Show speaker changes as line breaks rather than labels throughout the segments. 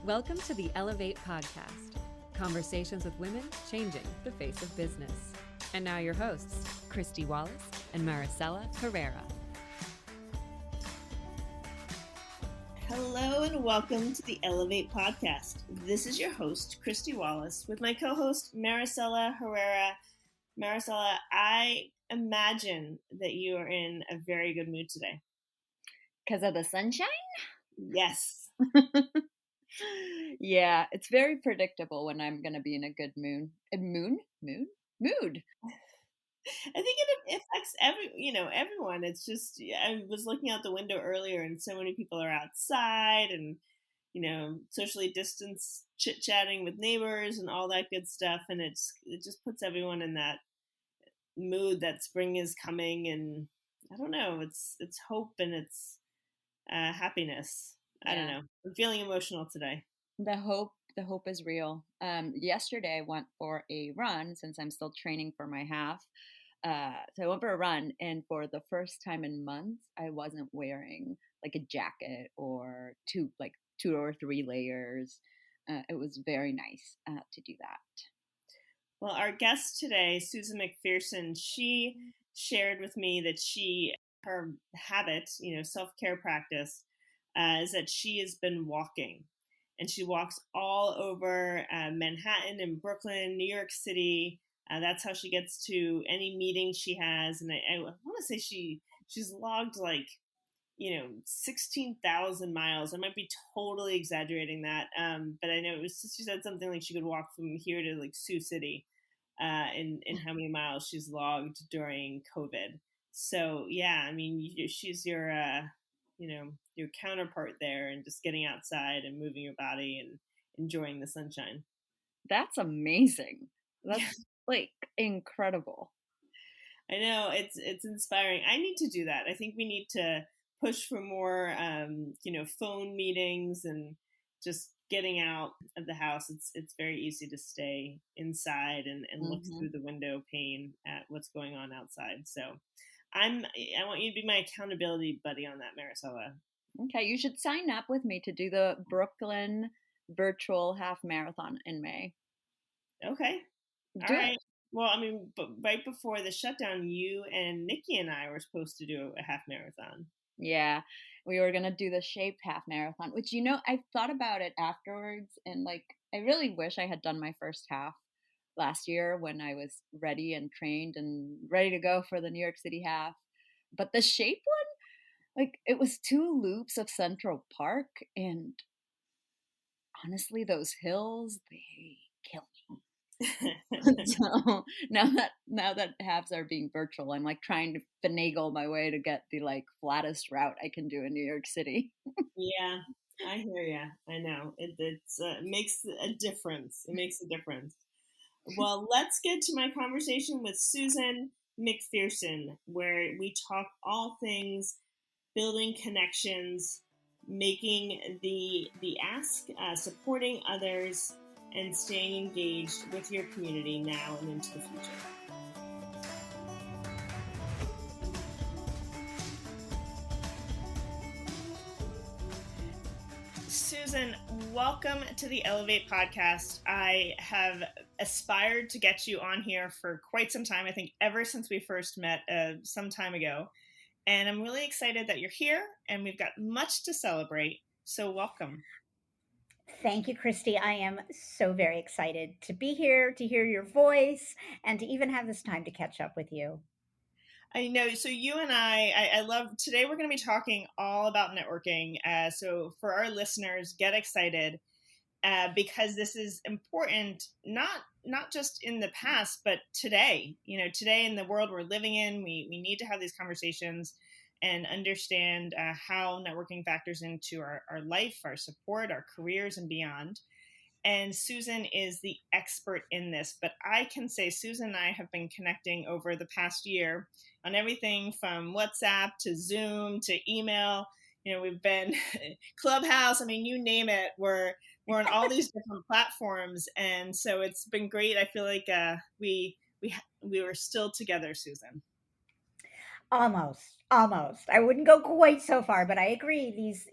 Welcome to the Ellevate podcast, conversations with women changing the face of business. And now your hosts, Kristy, Wallace, and Maricella, Herrera.
Hello and welcome to the Ellevate podcast. This is your host, Kristy Wallace, with my co-host, Maricella Herrera. Maricella, I imagine that you are in a very good mood today.
Because of the sunshine?
Yes.
Yeah, it's very predictable when I'm going to be in a good mood. Mood.
I think it affects everyone. It's just, I was looking out the window earlier and so many people are outside and, socially distanced chit-chatting with neighbors and all that good stuff. And it just puts everyone in that mood that spring is coming. And I don't know, it's hope and it's happiness. I don't know. I'm feeling emotional today.
The hope is real. Yesterday I went for a run since I'm still training for my half. So I went for a run, and for the first time in months, I wasn't wearing like a jacket or two or three layers. It was very nice to do that.
Well, our guest today, Susan McPherson, she shared with me that her habit, self-care practice, is that she has been walking. And she walks all over Manhattan and Brooklyn, New York City. That's how she gets to any meeting she has. And I want to say she's logged 16,000 miles. I might be totally exaggerating that. But I know she said something like she could walk from here to Sioux City in how many miles she's logged during COVID. So, yeah, I mean, she's your counterpart there and just getting outside and moving your body and enjoying the sunshine.
That's amazing. That's incredible.
I know, it's inspiring. I need to do that. I think we need to push for more, phone meetings and just getting out of the house. It's very easy to stay inside and look through the window pane at what's going on outside. So I want you to be my accountability buddy on that, Maricella.
Okay, you should sign up with me to do the Brooklyn virtual half marathon in May.
Okay. All right. Well, I mean, but right before the shutdown, you and Nikki and I were supposed to do a half marathon.
Yeah, we were going to do the Shape half marathon, which, I thought about it afterwards. And I really wish I had done my first half last year when I was ready and trained and ready to go for the New York City half. But the Shape one, it was 2 loops of Central Park. And honestly, those hills, they kill me. So now that halves are being virtual, I'm trying to finagle my way to get the flattest route I can do in New York City.
Yeah, I hear ya. I know it makes a difference. It makes a difference. Well, let's get to my conversation with Susan McPherson, where we talk all things building connections, making the ask, supporting others, and staying engaged with your community now and into the future. Susan, welcome to the Ellevate podcast. I have aspired to get you on here for quite some time. I think ever since we first met some time ago. And I'm really excited that you're here and we've got much to celebrate. So welcome.
Thank you, Kristy. I am so very excited to be here, to hear your voice, and to even have this time to catch up with you.
I know. So you and I love, today we're going to be talking all about networking. So for our listeners, get excited because this is important, not just in the past, but today. Today in the world we're living in, we need to have these conversations and understand how networking factors into our life, our support, our careers, and beyond. And Susan is the expert in this, but I can say Susan and I have been connecting over the past year on everything from WhatsApp to Zoom to email. We've been Clubhouse. I mean, you name it. We're on all these different platforms, and so it's been great. I feel like we were still together, Susan.
Almost. I wouldn't go quite so far, but I agree. These,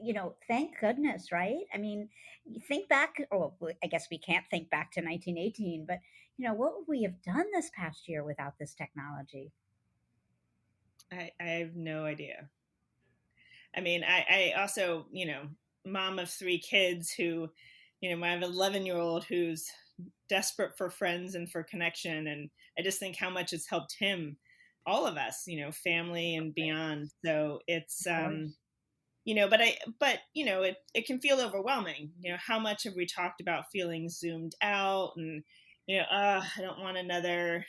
thank goodness, right? I mean, You think back, oh, I guess we can't think back to 1918, but what would we have done this past year without this technology?
I have no idea. I mean, I also, mom of three kids who, I have an 11-year-old who's desperate for friends and for connection. And I just think how much it's helped him, all of us, family and beyond. So it's,
Of course.
it can feel overwhelming. How much have we talked about feeling zoomed out and, I don't want another,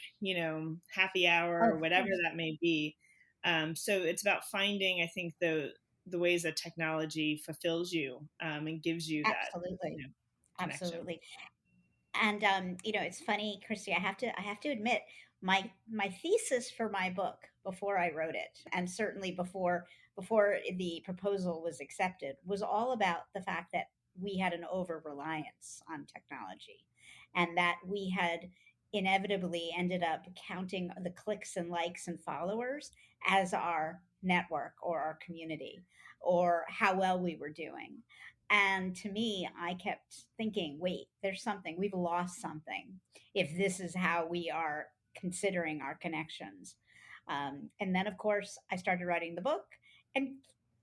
happy hour
Oh,
or
of
whatever
course.
that may be. So it's about finding, I think, the ways that technology fulfills you, and gives you that,
Absolutely.
connection.
Absolutely. And it's funny, Kristy. I have to admit, my thesis for my book before I wrote it, and certainly before the proposal was accepted, was all about the fact that we had an over reliance on technology, and that we had inevitably ended up counting the clicks and likes and followers as our network or our community or how well we were doing. And to me, I kept thinking, wait, there's something, we've lost something if this is how we are considering our connections. And then, of course, I started writing the book and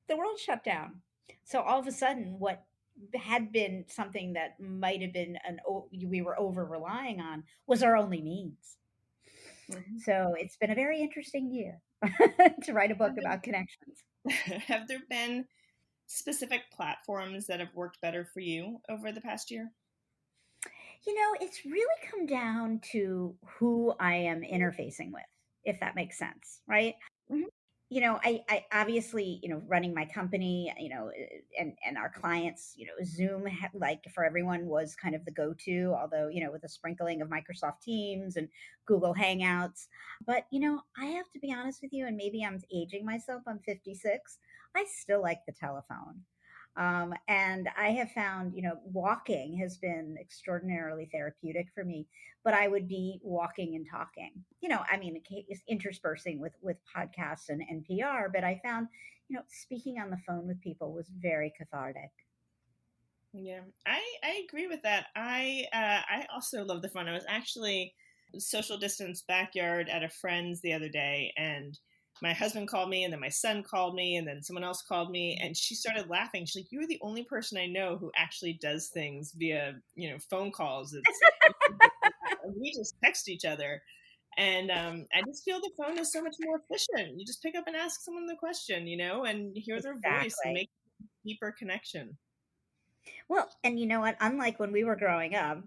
the world shut down. So all of a sudden, what had been something that might have been we were over relying on was our only means.
Mhm.
So it's been a very interesting year to write a book
Have
about connections.
there, have there been specific platforms that have worked better for you over the past year?
It's really come down to who I am interfacing with, if that makes sense, right?
Mhm.
I obviously, running my company, and our clients, Zoom, like for everyone was kind of the go-to, although, with a sprinkling of Microsoft Teams and Google Hangouts. But, I have to be honest with you, and maybe I'm aging myself, I'm 56. I still like the telephone. And I have found, walking has been extraordinarily therapeutic for me, but I would be walking and talking, I mean, interspersing with podcasts and NPR, but I found, speaking on the phone with people was very cathartic.
Yeah, I agree with that. I also love the fun. I was actually social distance backyard at a friend's the other day, and my husband called me, and then my son called me, and then someone else called me, and she started laughing. She's like, "You're the only person I know who actually does things via phone calls. It's we just text each other." And I just feel the phone is so much more efficient. You just pick up and ask someone the question, and hear their voice and
Exactly.
make deeper connection.
Well, and you know what? Unlike when we were growing up,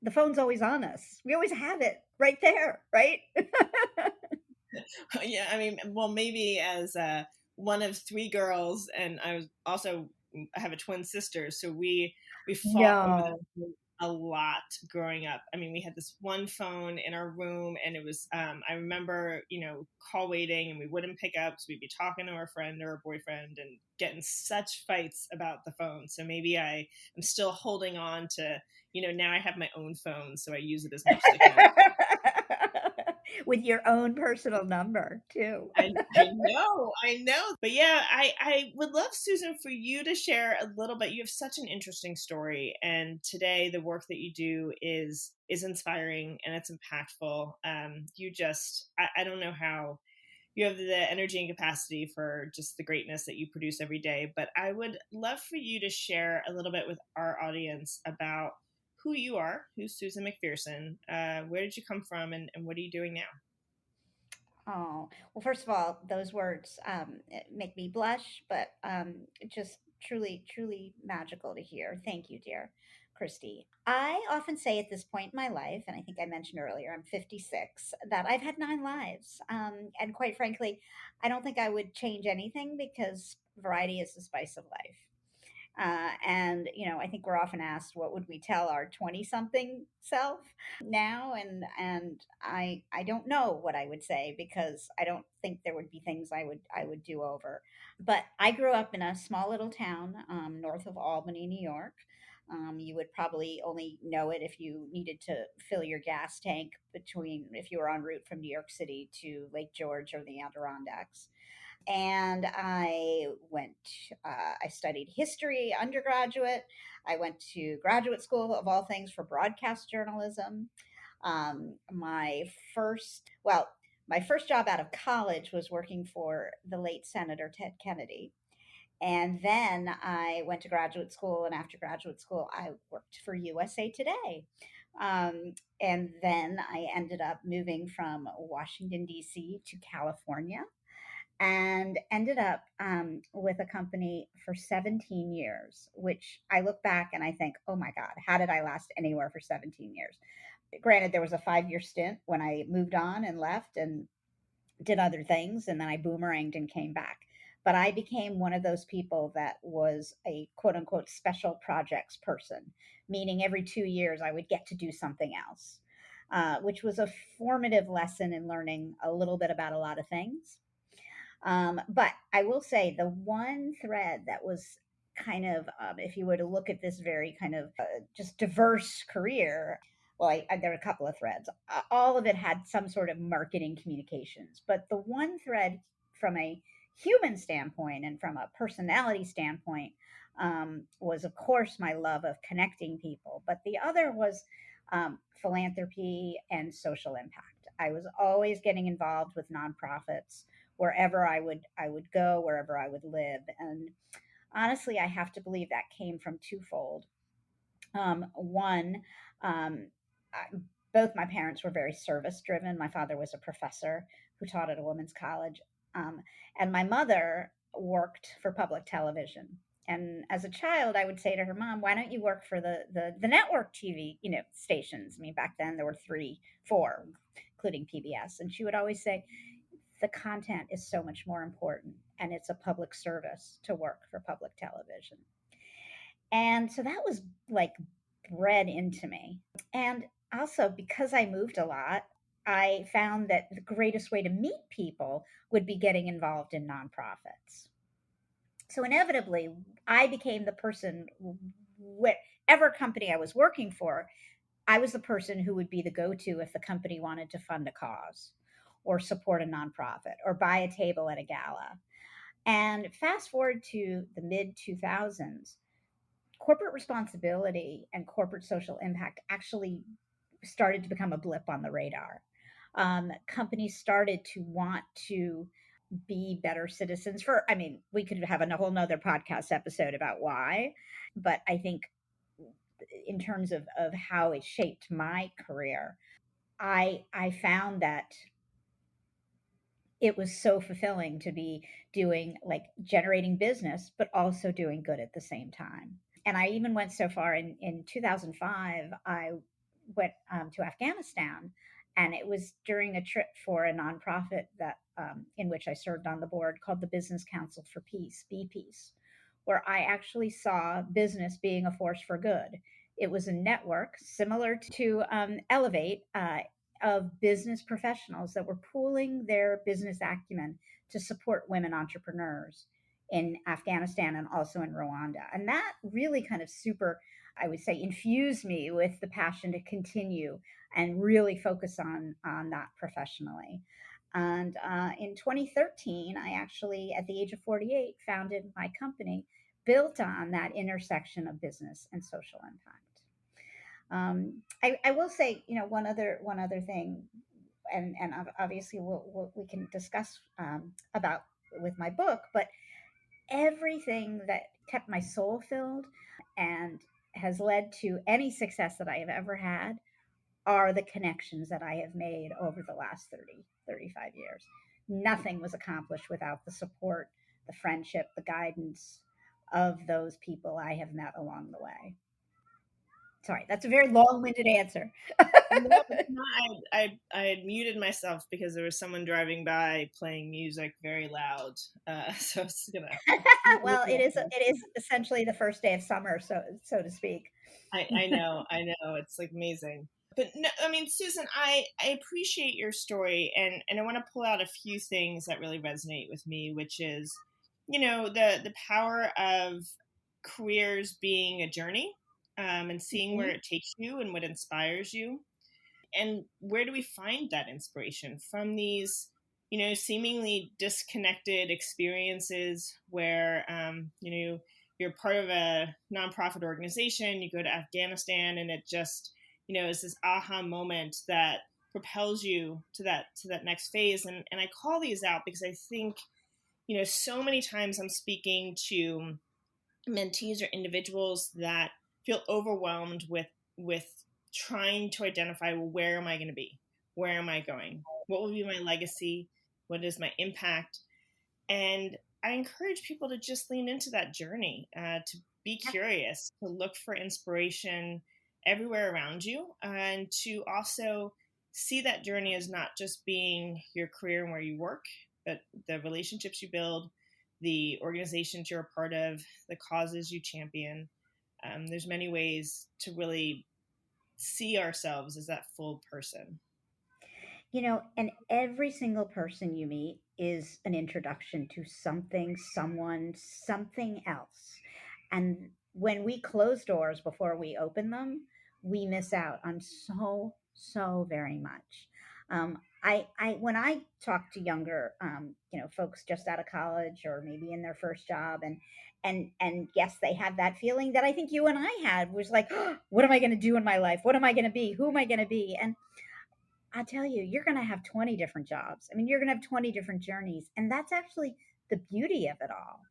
the phone's always on us. We always have it right there, right?
Yeah, I mean, well, maybe as one of three girls, and I have a twin sister, so we fought over the
No.
phone a lot growing up. I mean, we had this one phone in our room, and it was I remember call waiting, and we wouldn't pick up, so we'd be talking to our friend or our boyfriend and getting such fights about the phone. So maybe I am still holding on to now I have my own phone, so I use it as much as I can.
With your own personal number, too.
I know. But yeah, I would love, Susan, for you to share a little bit. You have such an interesting story, and today the work that you do is inspiring and it's impactful. I don't know how you have the energy and capacity for just the greatness that you produce every day. But I would love for you to share a little bit with our audience about who you are, who's Susan McPherson, where did you come from, and what are you doing now?
Oh, well, first of all, those words make me blush, but just truly, truly magical to hear. Thank you, dear Kristy. I often say at this point in my life, and I think I mentioned earlier, I'm 56, that I've had 9 lives. And quite frankly, I don't think I would change anything because variety is the spice of life. And I think we're often asked, what would we tell our 20 something self now? And I don't know what I would say because I don't think there would be things I would do over. But I grew up in a small little town north of Albany, New York. You would probably only know it if you needed to fill your gas tank if you were en route from New York City to Lake George or the Adirondacks. And I studied history undergraduate. I went to graduate school, of all things, for broadcast journalism. My my first job out of college was working for the late Senator Ted Kennedy. And then I went to graduate school, and after graduate school, I worked for USA Today. And then I ended up moving from Washington, D.C. to California, and ended up with a company for 17 years, which I look back and I think, oh my God, how did I last anywhere for 17 years? Granted, there was a 5-year stint when I moved on and left and did other things, and then I boomeranged and came back. But I became one of those people that was a quote unquote special projects person, meaning every 2 years I would get to do something else, which was a formative lesson in learning a little bit about a lot of things. But I will say the one thread that was kind of, if you were to look at this very kind of just diverse career, well, there were a couple of threads. All of it had some sort of marketing communications. But the one thread from a human standpoint and from a personality standpoint was, of course, my love of connecting people. But the other was philanthropy and social impact. I was always getting involved with nonprofits wherever I would go, wherever I would live. And honestly, I have to believe that came from twofold. One, um, both my parents were very service driven. My father was a professor who taught at a women's college, um, and my mother worked for public television. And as a child, I would say to her, "Mom, why don't you work for the network TV, stations?" I mean, back then there were 3, 4, including PBS. And she would always say, "The content is so much more important, and it's a public service to work for public television." And so that was like bred into me. And also, because I moved a lot, I found that the greatest way to meet people would be getting involved in nonprofits. So inevitably, I became the person, whatever company I was working for, I was the person who would be the go to if the company wanted to fund a cause or support a nonprofit or buy a table at a gala. And fast forward to the mid 2000s, corporate responsibility and corporate social impact actually started to become a blip on the radar. Companies started to want to be better citizens. I mean, we could have a whole nother podcast episode about why, but I think in terms of how it shaped my career, I found that it was so fulfilling to be doing, like, generating business, but also doing good at the same time. And I even went so far in 2005, I went to Afghanistan, and it was during a trip for a nonprofit that in which I served on the board, called the Business Council for Peace, BPeace, where I actually saw business being a force for good. It was a network similar to Ellevate, of business professionals that were pooling their business acumen to support women entrepreneurs in Afghanistan and also in Rwanda. And that really kind of I would say, infused me with the passion to continue and really focus on that professionally. And in 2013, I actually, at the age of 48, founded my company built on that intersection of business and social impact. I will say, one other thing, and obviously we can discuss about with my book, but everything that kept my soul filled and has led to any success that I have ever had are the connections that I have made over the last 35 years. Nothing was accomplished without the support, the friendship, the guidance of those people I have met along the way. Sorry, that's a very long-winded answer.
No, it's not. I had muted myself because there was someone driving by playing music very loud. So it's gonna.
Well, it is essentially the first day of summer, so to speak.
I know. It's like amazing. But no, I mean, Susan, I appreciate your story, and I want to pull out a few things that really resonate with me, which is, the power of careers being a journey, and seeing where it takes you and what inspires you. And where do we find that inspiration? From these seemingly disconnected experiences where, you're part of a nonprofit organization, you go to Afghanistan, and it just, is this aha moment that propels you to that next phase. And I call these out because I think, so many times I'm speaking to mentees or individuals that feel overwhelmed with trying to identify, well, where am I going to be? Where am I going? What will be my legacy? What is my impact? And I encourage people to just lean into that journey, to be curious, to look for inspiration everywhere around you, and to also see that journey as not just being your career and where you work, but the relationships you build, the organizations you're a part of, the causes you champion. There's many ways to really see ourselves as that full person.
And every single person you meet is an introduction to something, someone, something else. And when we close doors before we open them, we miss out on so, so very much. When I talk to younger, folks just out of college or maybe in their first job, and yes, they have that feeling that I think you and I had, was like, oh, what am I going to do in my life? What am I going to be? Who am I going to be? And I tell you, you're going to have 20 different jobs. I mean, you're going to have 20 different journeys, and that's actually the beauty of it all.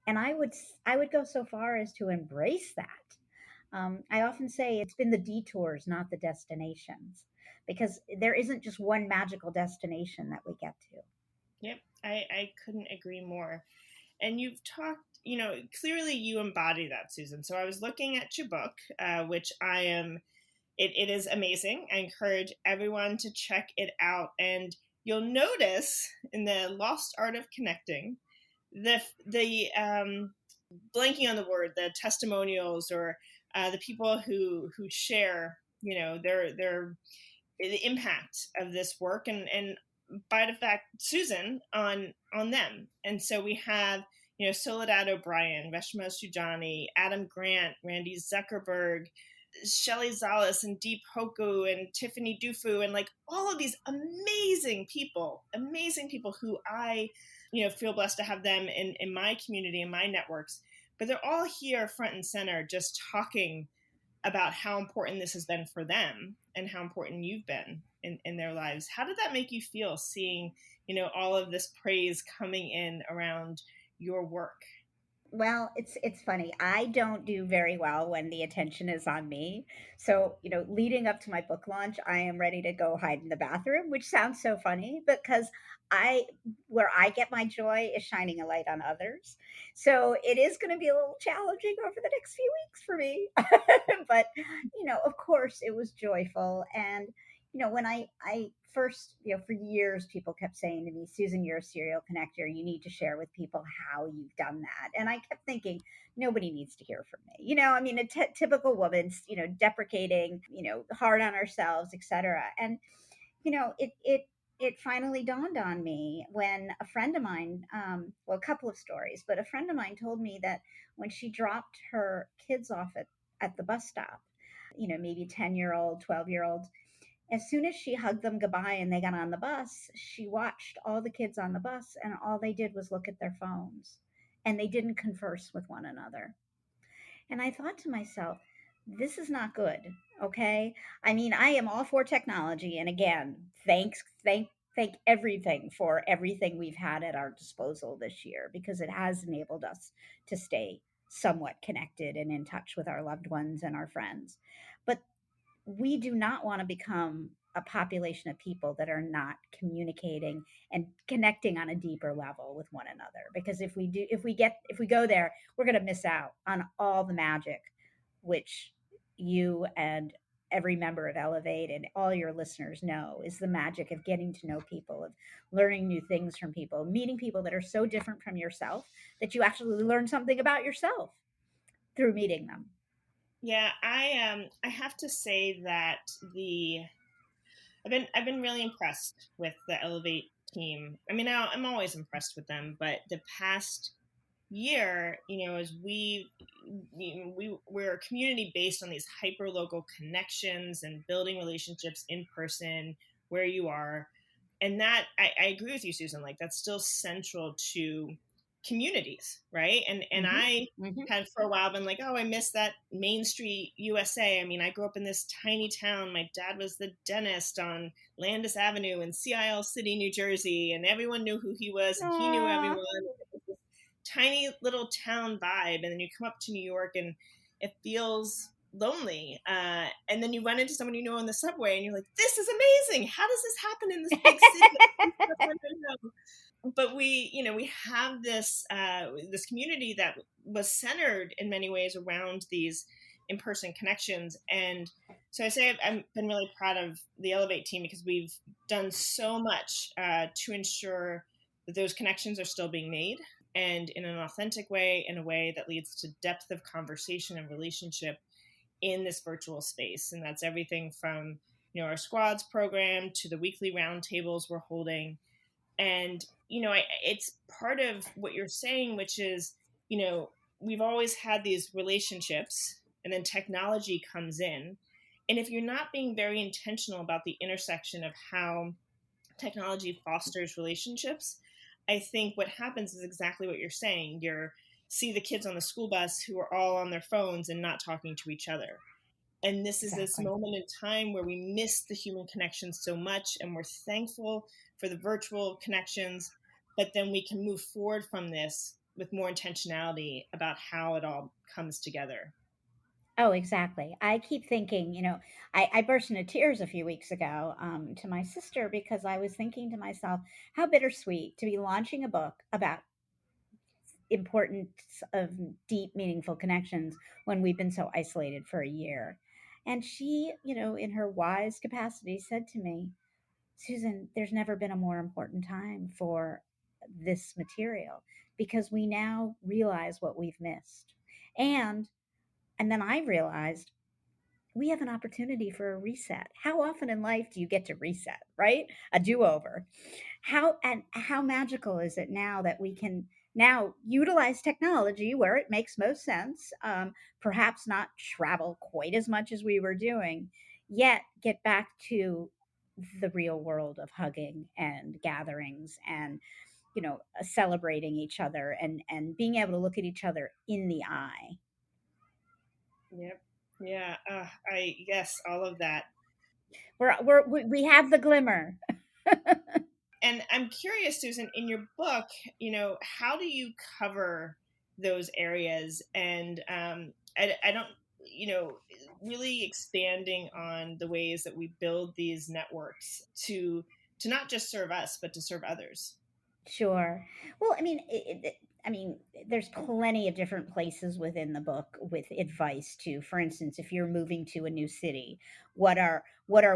And I would go so far as to embrace that. I often say it's been the detours, not the destinations, because there isn't just one magical destination that we get to.
Yep, I couldn't agree more. And you've talked, clearly you embody that, Susan. So I was looking at your book, which it is amazing. I encourage everyone to check it out. And you'll notice in the Lost Art of Connecting, the blanking on the word, the testimonials, or the people who share, their the impact of this work, and by the fact, Susan, on them. And so we have, Soledad O'Brien, Reshma Sujani, Adam Grant, Randy Zuckerberg, Shelley Zalis, and Deep Hoku, and Tiffany Dufu, and like all of these amazing people who I, feel blessed to have them in my community, in my networks. But they're all here front and center, just talking about how important this has been for them and how important you've been in their lives. How did that make you feel, seeing, all of this praise coming in around your work?
Well, it's funny. I don't do very well when the attention is on me. So, leading up to my book launch, I am ready to go hide in the bathroom, which sounds so funny because I where I get my joy is shining a light on others. So, it is going to be a little challenging over the next few weeks for me. But, of course, it was joyful. And when I first, for years, people kept saying to me, Susan, you're a serial connector. You need to share with people how you've done that. And I kept thinking, nobody needs to hear from me. I mean, a typical woman, deprecating, hard on ourselves, etc. And, it finally dawned on me when a friend of mine, well, a couple of stories, but a friend of mine told me that when she dropped her kids off at the bus stop, maybe 10-year-old, 12-year-olds, as soon as she hugged them goodbye and they got on the bus, she watched all the kids on the bus, and all they did was look at their phones, and they didn't converse with one another. And I thought to myself, this is not good. Okay. I mean, I am all for technology. And again, thank everything for everything we've had at our disposal this year, because it has enabled us to stay somewhat connected and in touch with our loved ones and our friends. But we do not want to become a population of people that are not communicating and connecting on a deeper level with one another, because if we go there, we're going to miss out on all the magic which you and every member of Ellevate and all your listeners know is the magic of getting to know people, of learning new things from people, meeting people that are so different from yourself that you actually learn something about yourself through meeting them.
Yeah, I have to say that I've been really impressed with the Ellevate team. I mean, I'm always impressed with them, but the past year, as we're a community based on these hyper local connections and building relationships in person where you are. And that, I agree with you, Susan, like that's still central to communities, right? And I had for a while been like, oh, I miss that Main Street USA. I mean, I grew up in this tiny town. My dad was the dentist on Landis Avenue in Sea Isle City, New Jersey, and everyone knew who he was, and he knew everyone. It was this tiny little town vibe, and then you come up to New York, and it feels lonely. And then you run into someone you know on the subway, and you're like, this is amazing. How does this happen in this big city? But we have this this community that was centered in many ways around these in-person connections. And so I say I've been really proud of the Ellevate team because we've done so much to ensure that those connections are still being made, and in an authentic way, in a way that leads to depth of conversation and relationship in this virtual space. And that's everything from our squads program to the weekly roundtables we're holding. And it's part of what you're saying, which is we've always had these relationships, and then technology comes in, and if you're not being very intentional about the intersection of how technology fosters relationships, I think what happens is exactly what you're saying. See the kids on the school bus who are all on their phones and not talking to each other. And this is this moment in time where we miss the human connection so much, and we're thankful for the virtual connections, but then we can move forward from this with more intentionality about how it all comes together.
Oh, exactly. I keep thinking, I burst into tears a few weeks ago to my sister because I was thinking to myself, how bittersweet to be launching a book about importance of deep, meaningful connections when we've been so isolated for a year. And she, in her wise capacity, said to me, Susan, there's never been a more important time for this material because we now realize what we've missed. And then I realized we have an opportunity for a reset. How often in life do you get to reset, right? A do-over. How magical is it now that we can now utilize technology where it makes most sense, perhaps not travel quite as much as we were doing, yet get back to the real world of hugging and gatherings and celebrating each other and being able to look at each other in the eye.
Yep. Yeah. I guess all of that.
We have the glimmer.
And I'm curious, Susan, in your book, how do you cover those areas? And I don't, really expanding on the ways that we build these networks to not just serve us, but to serve others.
Sure. Well, I mean, there's plenty of different places within the book with advice to, for instance, if you're moving to a new city, what are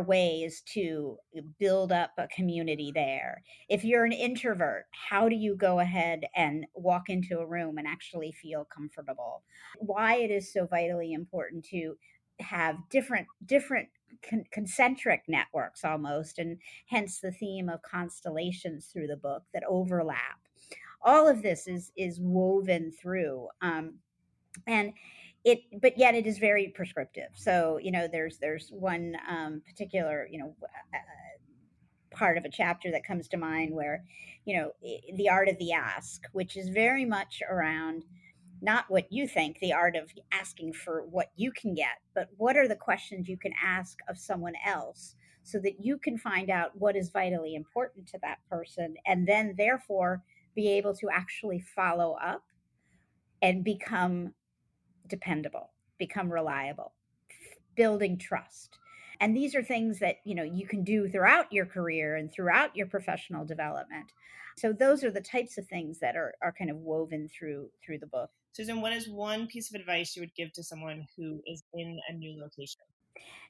ways to build up a community there? If you're an introvert, how do you go ahead and walk into a room and actually feel comfortable? Why it is so vitally important to have different concentric networks almost, and hence the theme of constellations through the book that overlap. All of this is woven through, and but yet it is very prescriptive. So there's one particular part of a chapter that comes to mind where the art of the ask, which is very much around not what you think, the art of asking for what you can get, but what are the questions you can ask of someone else so that you can find out what is vitally important to that person, and then therefore be able to actually follow up and become dependable, become reliable, building trust. And these are things that you can do throughout your career and throughout your professional development. So those are the types of things that are kind of woven through the book.
Susan, what is one piece of advice you would give to someone who is in a new location?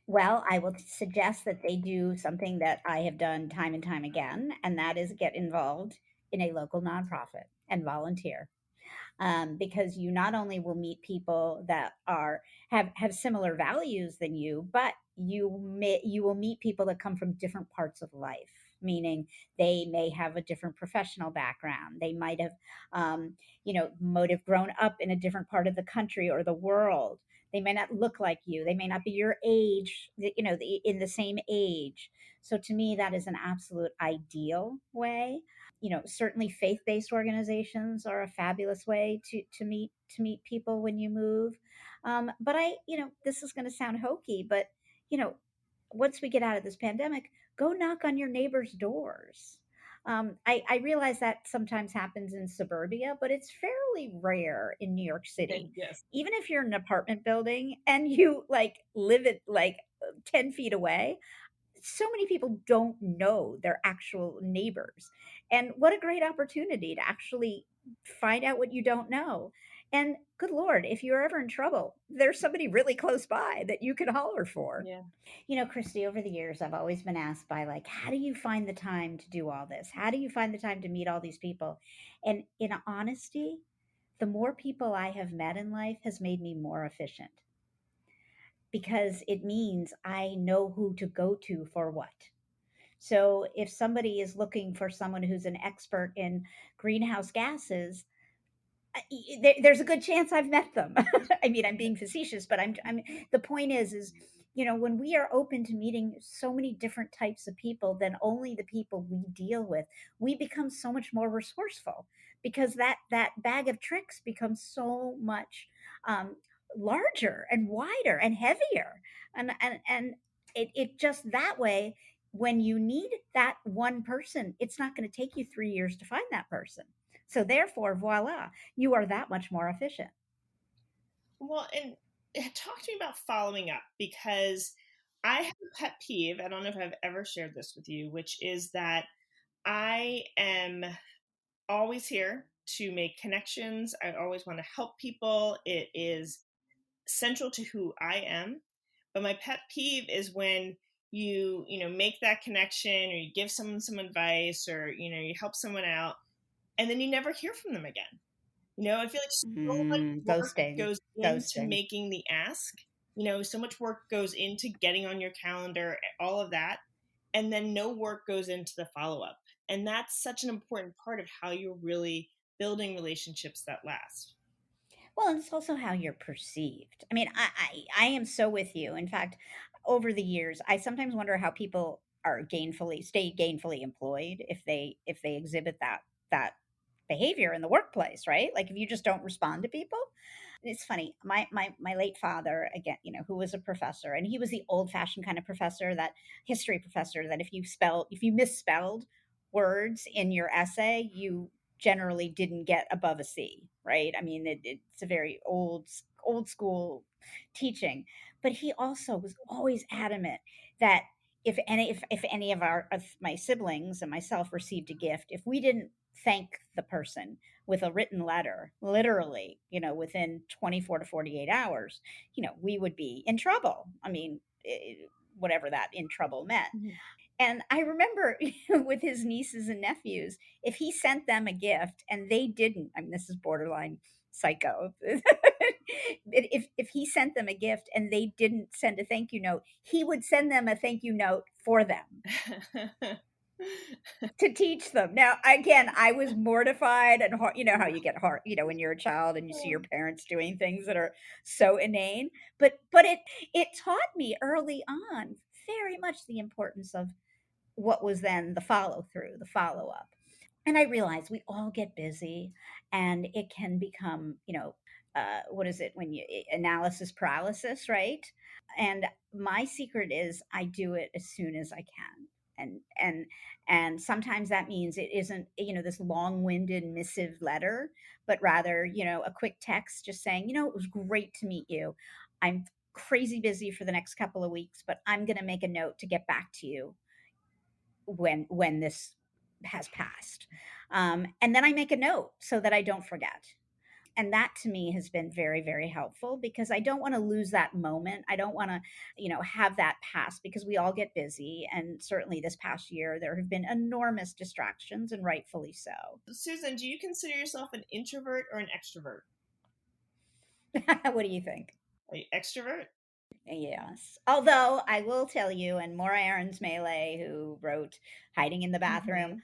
Well, I will suggest that they do something that I have done time and time again, and that is get involved in a local nonprofit and volunteer. Because you not only will meet people that have similar values than you, but you will meet people that come from different parts of life. Meaning, they may have a different professional background. They might have, might have grown up in a different part of the country or the world. They may not look like you. They may not be your age, in the same age. So to me, that is an absolute ideal way. Certainly faith-based organizations are a fabulous way to meet people when you move. But this is going to sound hokey, but you know, once we get out of this pandemic, go knock on your neighbors' doors. I realize that sometimes happens in suburbia, but it's fairly rare in New York City.
Yes.
Even if you're in an apartment building and you like live at like 10 feet away, so many people don't know their actual neighbors. And what a great opportunity to actually find out what you don't know. And good Lord, if you're ever in trouble, there's somebody really close by that you can holler for.
Yeah.
Kristy, over the years, I've always been asked by like, how do you find the time to do all this? How do you find the time to meet all these people? And in honesty, the more people I have met in life has made me more efficient because it means I know who to go to for what. So if somebody is looking for someone who's an expert in greenhouse gases, there's a good chance I've met them. I mean, I'm being facetious, but I'm the point is, when we are open to meeting so many different types of people than only the people we deal with, we become so much more resourceful because that bag of tricks becomes so much um, larger and wider and heavier, and it just that way. When you need that one person, it's not going to take you 3 years to find that person. So therefore, voila, you are that much more efficient.
Well, and talk to me about following up, because I have a pet peeve. I don't know if I've ever shared this with you, which is that I am always here to make connections. I always want to help people. It is central to who I am. But my pet peeve is when you make that connection, or you give someone some advice, or you help someone out, and then you never hear from them again. I feel like so much work
Ghosting.
goes into
Ghosting.
making the ask. So much work goes into getting on your calendar, all of that. And then no work goes into the follow up. And that's such an important part of how you're really building relationships that last.
Well, and it's also how you're perceived. I mean, I am so with you. In fact, over the years, I sometimes wonder how people are stay gainfully employed if they exhibit that behavior in the workplace, right? Like if you just don't respond to people. It's funny. My late father, again, who was a professor, and he was the old fashioned kind of professor, that history professor, that if you misspelled words in your essay, you generally didn't get above a C, right? I mean, it's a very old school teaching, but he also was always adamant that if any of my siblings and myself received a gift, if we didn't thank the person with a written letter, literally, within 24 to 48 hours, we would be in trouble. I mean, whatever that in trouble meant.
Mhm.
And I remember with his nieces and nephews, if he sent them a gift and they didn't, I mean, this is borderline psycho. if he sent them a gift and they didn't send a thank you note, he would send them a thank you note for them to teach them. Now, again, I was mortified and you know how you get hard, when you're a child and you see your parents doing things that are so inane. But it taught me early on very much the importance of what was then the follow through, the follow up. And I realize we all get busy, and it can become, what is it when you analysis paralysis, right? And my secret is I do it as soon as I can. And sometimes that means it isn't, this long-winded missive letter, but rather, a quick text just saying, it was great to meet you. I'm crazy busy for the next couple of weeks, but I'm going to make a note to get back to you when this has passed. And then I make a note so that I don't forget. And that to me has been very, very helpful because I don't want to lose that moment. I don't want to, have that pass because we all get busy. And certainly this past year, there have been enormous distractions, and rightfully so.
Susan, do you consider yourself an introvert or an extrovert?
What do you think?
Are you extrovert?
Yes. Although I will tell you, and Maura Aarons Melee, who wrote Hiding in the Bathroom,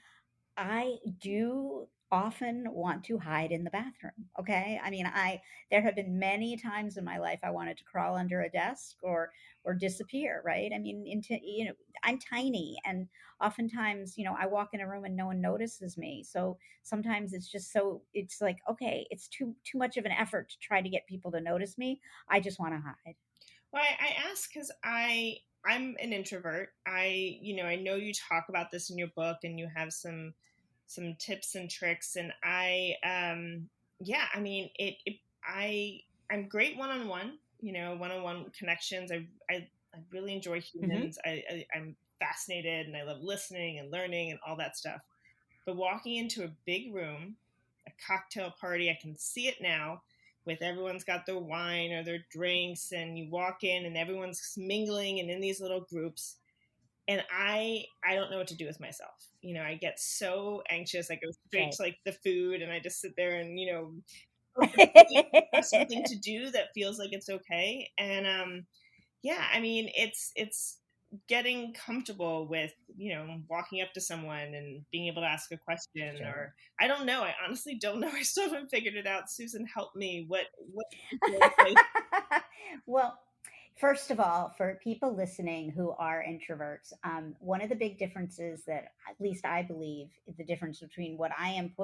I do often want to hide in the bathroom. Okay. I mean, there have been many times in my life I wanted to crawl under a desk or disappear, right? I mean, I'm tiny, and oftentimes, I walk in a room and no one notices me. So sometimes it's like, okay, it's too much of an effort to try to get people to notice me. I just want to hide.
Well, I ask because I'm an introvert. I know you talk about this in your book, and you have some tips and tricks, and yeah, I mean I'm great one-on-one, one-on-one connections. I really enjoy
Mm-hmm.
humans. I'm fascinated, and I love listening and learning and all that stuff. But walking into a big room, a cocktail party, I can see it now, with everyone's got their wine or their drinks, and you walk in and everyone's mingling and in these little groups. And I don't know what to do with myself. I get so anxious. I go straight
Right.
to like the food, and I just sit there and have something to do that feels like it's okay. And yeah, I mean, it's getting comfortable with walking up to someone and being able to ask a question.
Sure.
Or I don't know, I honestly don't know. I still haven't figured it out. Susan, help me. What
Well, first of all, for people listening who are introverts, one of the big differences that, at least I believe, is the difference between what I am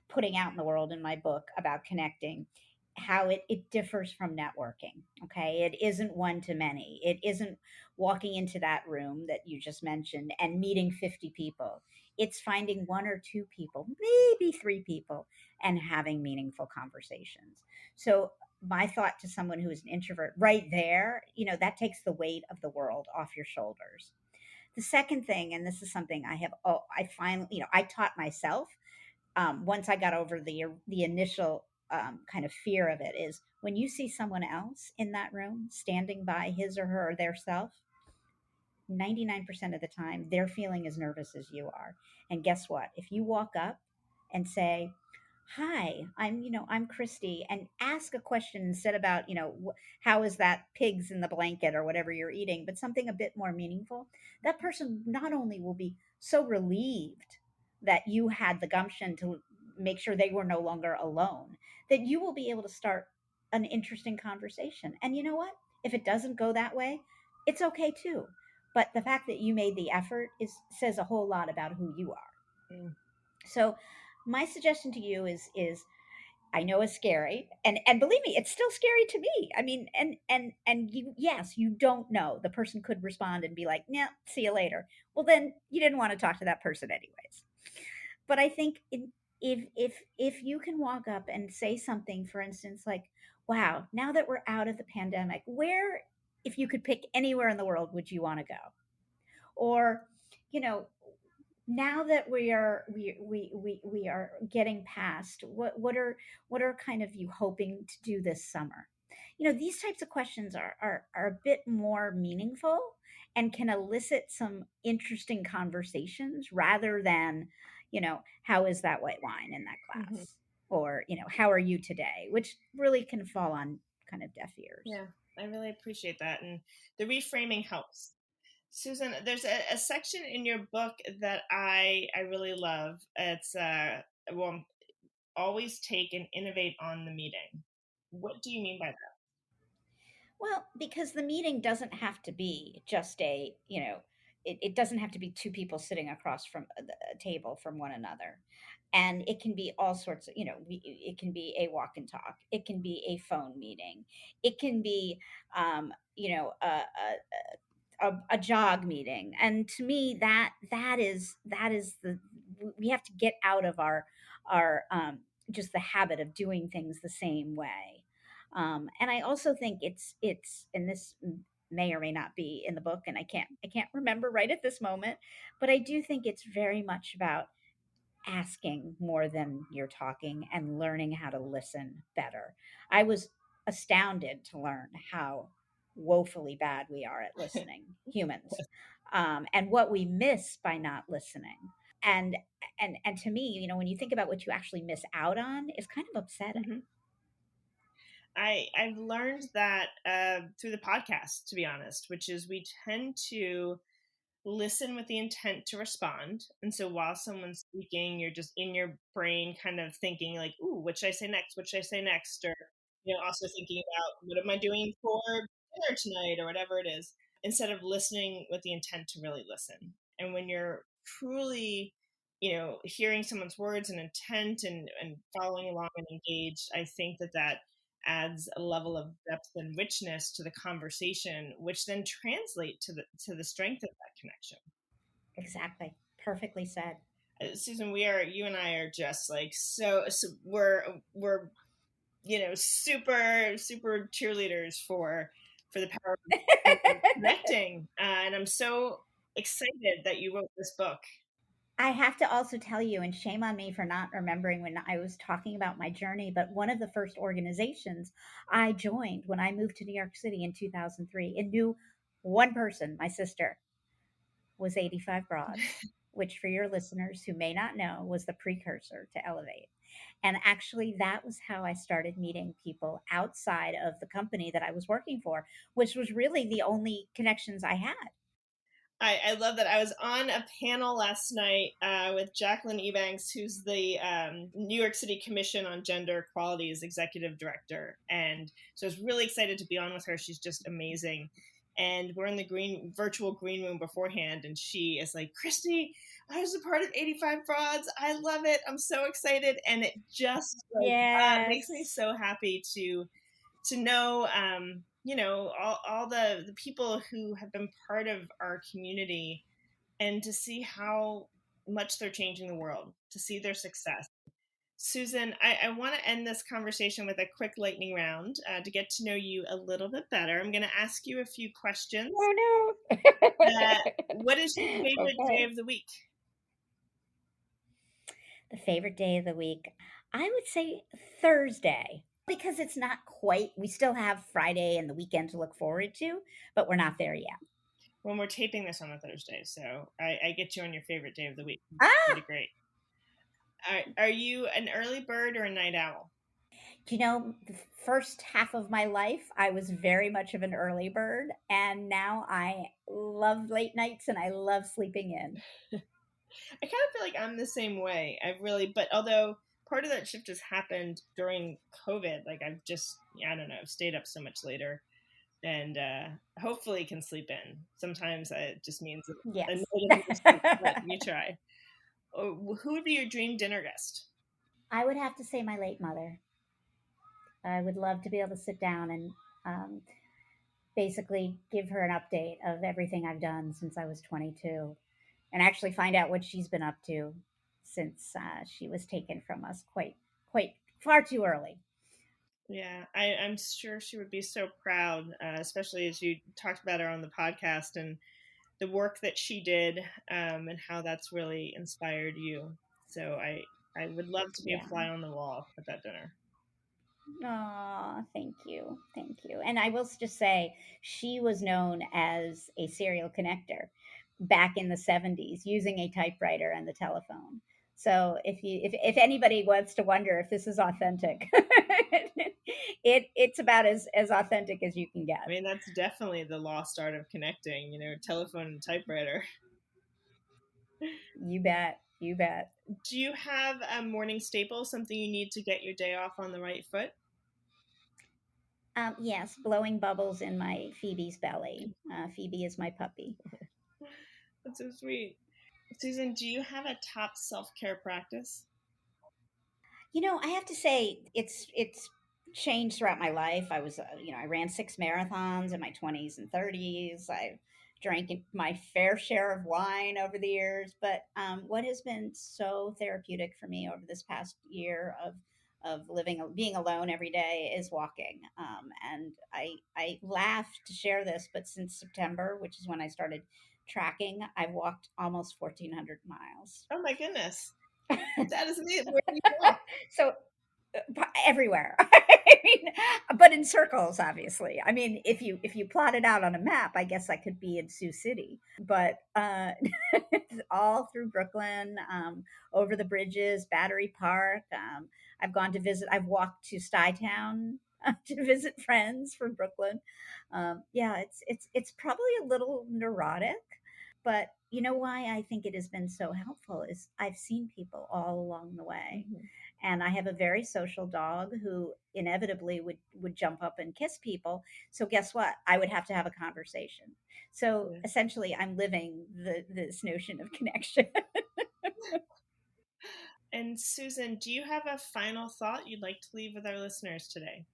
putting out in the world in my book about connecting, how it differs from networking. Okay. It isn't one to many. It isn't walking into that room that you just mentioned and meeting 50 people. It's finding one or two people, maybe three people, and having meaningful conversations. So, my thought to someone who is an introvert right there, that takes the weight of the world off your shoulders. The second thing, and this is something I finally, I taught myself, once I got over the initial kind of fear of it, is when you see someone else in that room standing by his or her or their self, 99% of the time they're feeling as nervous as you are. And guess what? If you walk up and say, "Hi, I'm Kristy," and ask a question instead about, how is that pigs in the blanket or whatever you're eating, but something a bit more meaningful, that person not only will be so relieved that you had the gumption to make sure they were no longer alone, that you will be able to start an interesting conversation. And you know what? If it doesn't go that way, it's okay too. But the fact that you made the effort says a whole lot about who you are.
Mm.
So my suggestion to you is, I know it's scary, and believe me, it's still scary to me. I mean, and you, yes, you don't know. The person could respond and be like, "Yeah, see you later." Well, then you didn't want to talk to that person anyways. But I think if you can walk up and say something, for instance, like, "Wow, now that we're out of the pandemic, where, if you could pick anywhere in the world, would you want to go?" Or, you know, now that we are getting past, what are kind of you hoping to do this summer? These types of questions are a bit more meaningful and can elicit some interesting conversations, rather than, how is that white wine in that
Mhm.
glass, or, how are you today, which really can fall on kind of deaf ears.
Yeah, I really appreciate that, and the reframing helps. Susan, there's a section in your book that I really love. It's well, always take and innovate on the meeting. What do you mean by that?
Well, because the meeting doesn't have to be just it doesn't have to be two people sitting across from a table from one another. And it can be all sorts of, it can be a walk and talk. It can be a phone meeting. It can be, a jog meeting. And to me, that is we have to get out of our just the habit of doing things the same way. And I also think and this may or may not be in the book, and I can't remember right at this moment, but I do think it's very much about asking more than you're talking and learning how to listen better. I was astounded to learn how woefully bad we are at listening, humans, and what we miss by not listening. And and to me, when you think about what you actually miss out on, it's kind of upsetting.
Hmm. I've learned that through the podcast, to be honest, which is we tend to listen with the intent to respond. And so while someone's speaking, you're just in your brain kind of thinking like, ooh, what should I say next? What should I say next? Or, also thinking about what am I doing for dinner tonight or whatever it is, instead of listening with the intent to really listen. And when you're truly, hearing someone's words and intent and following along and engaged, I think that adds a level of depth and richness to the conversation, which then translate to the strength of that connection.
Exactly. Perfectly said.
Susan, you and I are just like so we're super super cheerleaders for the power of connecting, and I'm so excited that you wrote this book.
I have to also tell you, and shame on me for not remembering when I was talking about my journey, but one of the first organizations I joined when I moved to New York City in 2003 and knew one person, my sister, was 85 Broads, which for your listeners who may not know was the precursor to Ellevate. And actually, that was how I started meeting people outside of the company that I was working for, which was really the only connections I had.
I love that. I was on a panel last night with Jacqueline Ebanks, who's the New York City Commission on Gender Equality's executive director. And so I was really excited to be on with her. She's just amazing. And we're in the virtual green room beforehand. And she is like, Kristy, I was a part of 85 Broads. I love it. I'm so excited. And it just makes me so happy to know, all the people who have been part of our community, and to see how much they're changing the world, to see their success. Susan, I want to end this conversation with a quick lightning round to get to know you a little bit better. I'm going to ask you a few questions.
Oh, no.
What is your favorite day of the week?
The favorite day of the week, I would say Thursday, because it's not quite, we still have Friday and the weekend to look forward to, but we're not there yet.
When we're taping this on a Thursday, so I get you on your favorite day of the week. Pretty great. Are you an early bird or a night owl?
The first half of my life, I was very much of an early bird, and now I love late nights and I love sleeping in.
I kind of feel like I'm the same way. But although part of that shift has happened during COVID, like I've just, I don't know, I've stayed up so much later, and hopefully can sleep in. Sometimes it just means
yes.
But you try. Who would be your dream dinner guest?
I would have to say my late mother. I would love to be able to sit down and basically give her an update of everything I've done since I was 22, and actually find out what she's been up to since she was taken from us quite far too early.
Yeah, I'm sure she would be so proud, especially as you talked about her on the podcast and the work that she did, and how that's really inspired you. So I would love to be a fly on the wall at that dinner.
Oh, thank you. Thank you. And I will just say, she was known as a serial connector back in the 70s using a typewriter and the telephone. So if anybody wants to wonder if this is authentic, it's about as authentic as you can get.
I mean, that's definitely the lost art of connecting, telephone and typewriter.
You bet. You bet.
Do you have a morning staple, something you need to get your day off on the right foot?
Yes, blowing bubbles in my Phoebe's belly. Phoebe is my puppy.
That's so sweet. Susan, do you have a top self-care practice?
I have to say it's changed throughout my life. I was, I ran 6 marathons in my 20s and 30s. I drank my fair share of wine over the years. But what has been so therapeutic for me over this past year of being alone every day is walking. And I laugh to share this, but since September, which is when I started tracking, I've walked almost 1,400 miles.
Oh my goodness. That is amazing. Where do you go?
So everywhere. But in circles, obviously. I mean, if you plot it out on a map, I guess I could be in Sioux City, but all through Brooklyn, over the bridges, Battery Park. I've walked to Stuytown to visit friends from Brooklyn. Yeah, it's probably a little neurotic, But you know why I think it has been so helpful is I've seen people all along the way.
Mhm.
And I have a very social dog who inevitably would jump up and kiss people. So guess what? I would have to have a conversation. So
Yeah.
essentially I'm living this notion of connection.
And Susan, do you have a final thought you'd like to leave with our listeners today?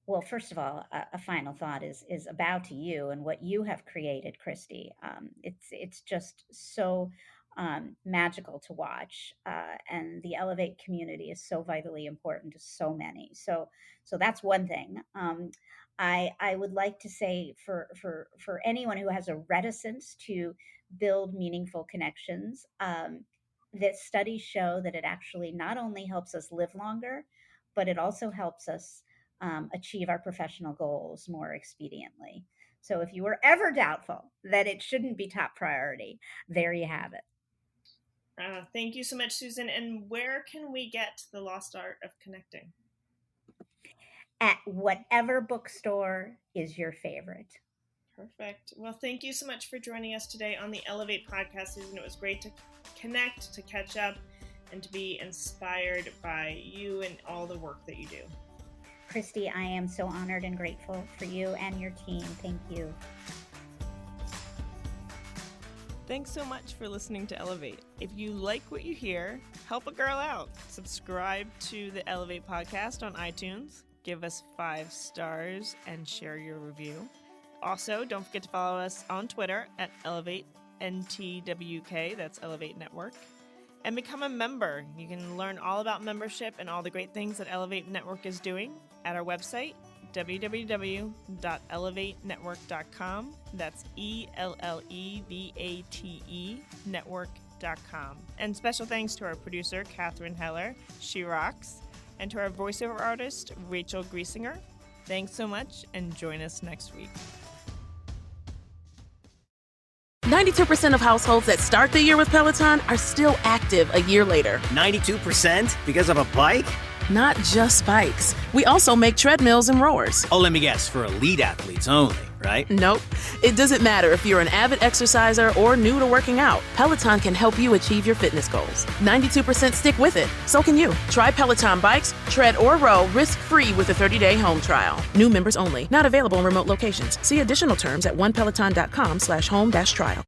Well, first of all, a final thought is a bow to you and what you have created, Kristy. It's just so magical to watch, and the Ellevate community is so vitally important to so many. So that's one thing. I would like to say for anyone who has a reticence to build meaningful connections, that studies show that it actually not only helps us live longer, but it also helps us achieve our professional goals more expediently. So if you were ever doubtful that it shouldn't be top priority, there you have it.
Thank you so much, Susan. And where can we get The Lost Art of Connecting?
At whatever bookstore is your favorite.
Perfect. Well, thank you so much for joining us today on the Ellevate podcast, Susan. It was great to connect, to catch up, and to be inspired by you and all the work that you do.
Kristy, I am so honored and grateful for you and your team. Thank you.
Thanks so much for listening to Ellevate. If you like what you hear, help a girl out. Subscribe to the Ellevate podcast on iTunes, give us 5 stars, and share your review. Also, don't forget to follow us on Twitter at EllevateNTWK, that's Ellevate Network, and become a member. You can learn all about membership and all the great things that Ellevate Network is doing at our website, www.ellevatenetwork.com. That's ELLEVATE network.com. And special thanks to our producer, Catherine Heller. She rocks. And to our voiceover artist, Rachel Griesinger. Thanks so much, and join us next week.
92% of households that start the year with Peloton are still active a year later.
92% because of a bike?
Not just bikes. We also make treadmills and rowers.
Oh, let me guess, for elite athletes only, right?
Nope. It doesn't matter if you're an avid exerciser or new to working out. Peloton can help you achieve your fitness goals. 92% stick with it. So can you. Try Peloton bikes, tread, or row risk-free with a 30-day home trial. New members only. Not available in remote locations. See additional terms at onepeloton.com/home-trial.